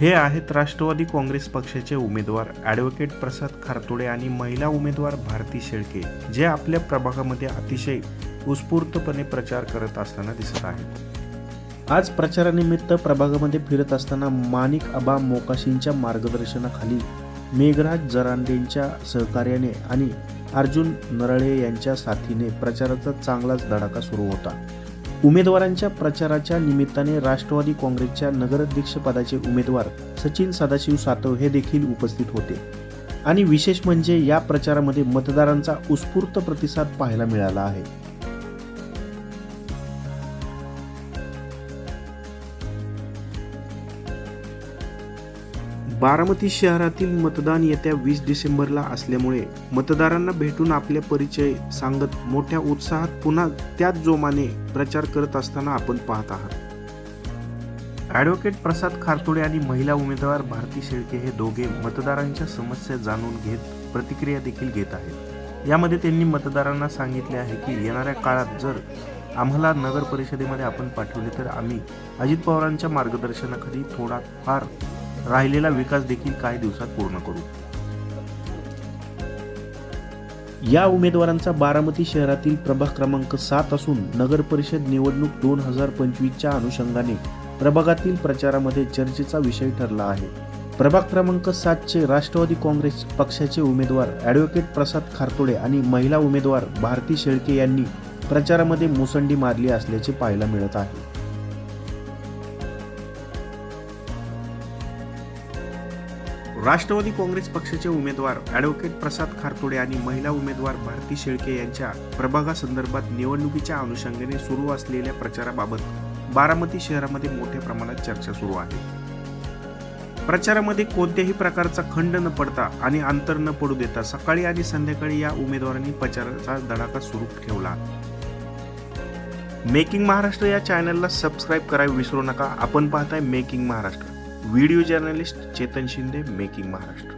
हे आहेत राष्ट्रवादी काँग्रेस पक्षाचे उमेदवार ॲडव्होकेट प्रसाद खारतोडे आणि महिला उमेदवार भारती शेळके, जे आपल्या प्रभागामध्ये अतिशय उत्स्फूर्तपणे प्रचार करत असताना दिसत आहेत। आज प्रचारानिमित्त प्रभागामध्ये फिरत असताना माणिक आबा मोकाशींच्या मार्गदर्शनाखाली, मेघराज जरांडेंच्या सहकार्याने आणि अर्जुन नरळे यांच्या साथीने प्रचाराचा चांगलाच धडाका सुरू होता। उमेदवारांच्या प्रचाराच्या निमित्ताने राष्ट्रवादी काँग्रेसच्या नगराध्यक्षपदाचे उमेदवार सचिन सदाशिव सातव हे देखील उपस्थित होते आणि विशेष म्हणजे या प्रचारामध्ये मतदारांचा उत्स्फूर्त प्रतिसाद पाहायला मिळाला आहे। बारामती शहरातील मतदान येत्या 20 डिसेंबरला असल्यामुळे मतदारांना भेटून आपले परिचय सांगत मोठ्या उत्साहात पुन्हा त्याच जोमाने प्रचार करत असताना आपण पाहत आहात। ॲडव्होकेट प्रसाद खारतोडे आणि महिला उमेदवार भारती शेळके हे दोघे मतदारांच्या समस्या जाणून घेत प्रतिक्रिया देखील घेत आहेत। यामध्ये त्यांनी मतदारांना सांगितले आहे की येणाऱ्या काळात जर आम्हाला नगर परिषदेमध्ये आपण पाठवले तर आम्ही अजित पवारांच्या मार्गदर्शनाखाली थोडाफार राहिलेला विकास देखील काही दिवसात पूर्ण करू। या उमेदवारांचा बारामती शहरातील प्रभाग क्रमांक 7 असून नगर परिषद निवडणूक 2025च्या अनुषंगाने प्रभागातील प्रचारामध्ये चर्चेचा विषय ठरला आहे। प्रभाग क्रमांक 7 चे राष्ट्रवादी काँग्रेस पक्षाचे उमेदवार ॲडव्होकेट प्रसाद खारतोडे आणि महिला उमेदवार भारती शेळके यांनी प्रचारामध्ये मुसंडी मारली असल्याचे पाहायला मिळत आहे। राष्ट्रवादी काँग्रेस पक्षाचे उमेदवार ॲडव्होकेट प्रसाद खारतोडे आणि महिला उमेदवार भारती शेळके यांच्या प्रभागासंदर्भात निवडणुकीच्या अनुषंगाने सुरू असलेल्या प्रचाराबाबत बारामती शहरामध्ये मोठ्या प्रमाणात चर्चा सुरू आहे। प्रचारामध्ये कोणत्याही प्रकारचा खंड न पडता आणि अंतर न पडू देता सकाळी आणि संध्याकाळी या उमेदवारांनी प्रचाराचा धडाका सुरू ठेवला। मेकिंग महाराष्ट्र या चॅनलला सबस्क्राईब करायला विसरू नका। आपण पाहताय making Maharashtra. Video journalist Chetan Shinde, making Maharashtra.